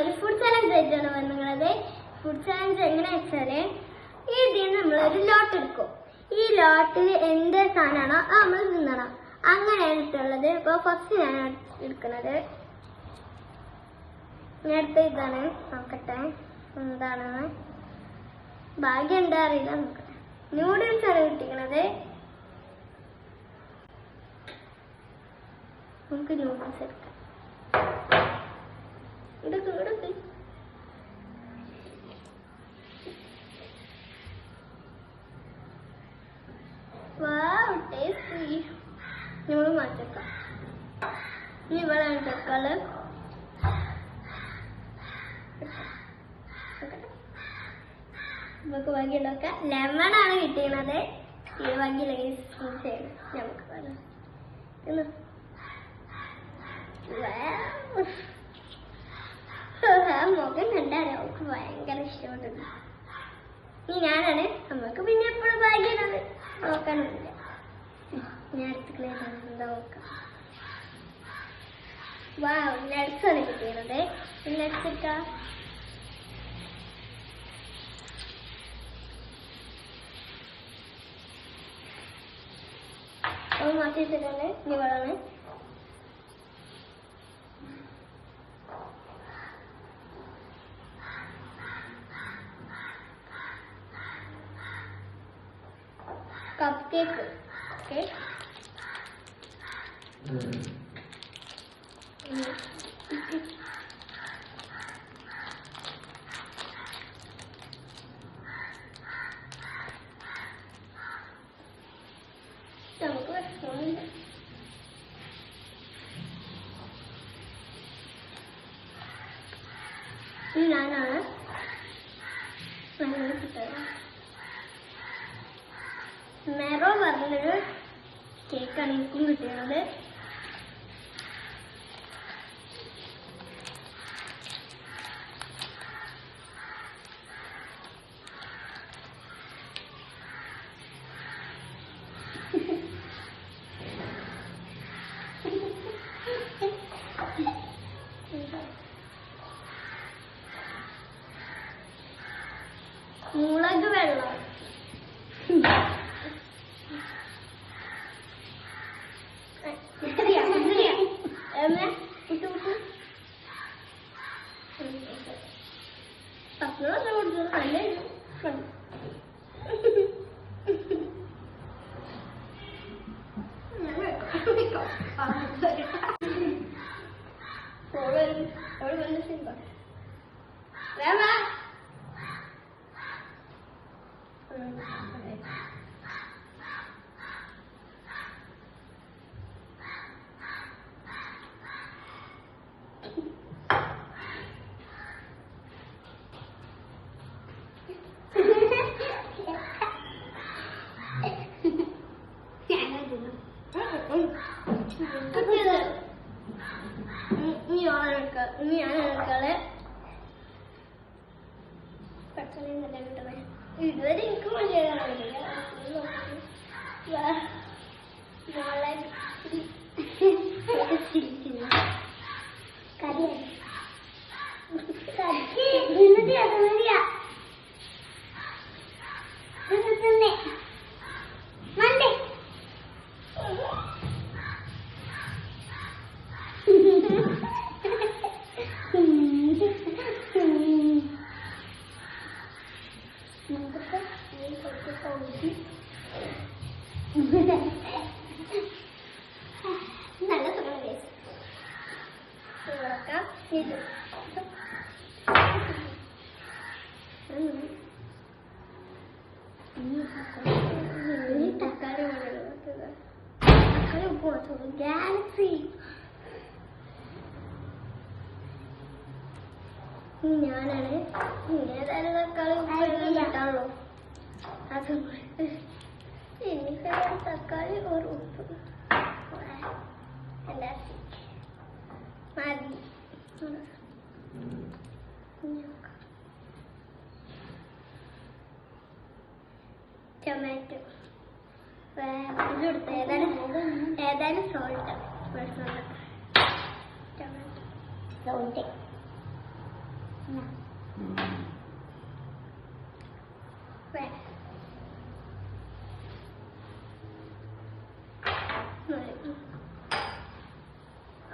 നമ്മളൊരു food challenge ആയിട്ടാണ് വന്നത്. ഫുഡ് ചലഞ്ച് എങ്ങനെയാ വെച്ചാല് ഇതിൽ നമ്മളൊരു ലോട്ട് എടുക്കും. ഈ ലോട്ടിൽ എന്ത് സാധനമാണോ അത് നമ്മൾ തിന്നണം. അങ്ങനെയാണ് ഇട്ടുള്ളത്. അപ്പൊ ഫസ്റ്റ് ഞാൻ എടുക്കുന്നത് അടുത്ത ഇതാണ്. നോക്കട്ടെ എന്താണെന്ന്. ഭാഗ്യം എന്താ അറിയില്ല. നോക്കട്ടെ. നൂഡിൽസ് ആണ് കിട്ടിക്കണത്. നമുക്ക് നൂഡിൽസ് എടുക്കാം. ഇടക്ക് ടേസ്റ്റി. നമ്മൾ മാറ്റാം. ഇനി ഇവിടെ തക്കാളി നമുക്ക് ബാക്കിയുള്ളതൊക്കെ ലെമണാണ് കിട്ടിയത്. ഈ ബാക്കിയില്ലെങ്കിൽ നമുക്ക് മുഖം കണ്ടാലേ നമുക്ക് ഭയങ്കര ഇഷ്ടപ്പെട്ടു. ഇനി ഞാനാണ്. നമുക്ക് പിന്നെ എപ്പോഴും ഭാഗ്യമാണ് നോക്കാനൊന്നുമില്ല. ഞാൻ അടുത്തുകളാണ് എന്താ നോക്കാം. നട്സാണ് കിട്ടിയത്. നട്സ് എടുക്കാം. മാറ്റി വെച്ചിട്ടുണ്ട്. ഇവളാണ് കപ്പ് കേക്ക്. ഓക്കെ, നമുക്ക് വിഷമമില്ല. ഞാനാണ് മെറോ പറഞ്ഞൊരു കേക്കാണ് എനിക്കും കിട്ടിയത്. മുളക് വെള്ളം. ഇതുവരെ എനിക്ക് മലയാളം നല്ല സുഖം. തക്കാളി ഉപ്പ് ഗാലക്സി. ഞാനാണ്. ഏതായാലും തക്കാളി ഉപ്പ് കിട്ടാണല്ലോ. അത് എനിക്ക് തക്കാളി ഒരു ഉപ്പ് മതി. ടൊമാറ്റോ ഇതെടുത്ത് ഏതായാലും സോൾട്ട്. ടൊമാറ്റോ സോൾട്ട്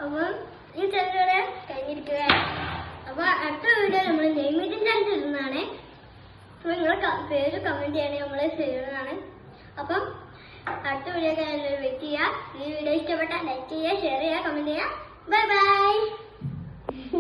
അപ്പം ഈ ചാനൽ കഴിഞ്ഞിരിക്കുക. അപ്പൊ അടുത്ത വീഡിയോ നമ്മൾ നെയ്മീറ്റിംഗ് ചാനൽ ഇടുന്നതാണ്. അപ്പൊ നിങ്ങളുടെ പേര് കമന്റ് ചെയ്യണേ, നമ്മൾ ചെയ്യുന്നതാണ്. അപ്പം അടുത്ത വീഡിയോ വെയിറ്റ് ചെയ്യുക. ഈ വീഡിയോ ഇഷ്ടപ്പെട്ടാൽ ലൈക്ക് ചെയ്യുക, ഷെയർ ചെയ്യുക, കമന്റ് ചെയ്യുക. Bye bye.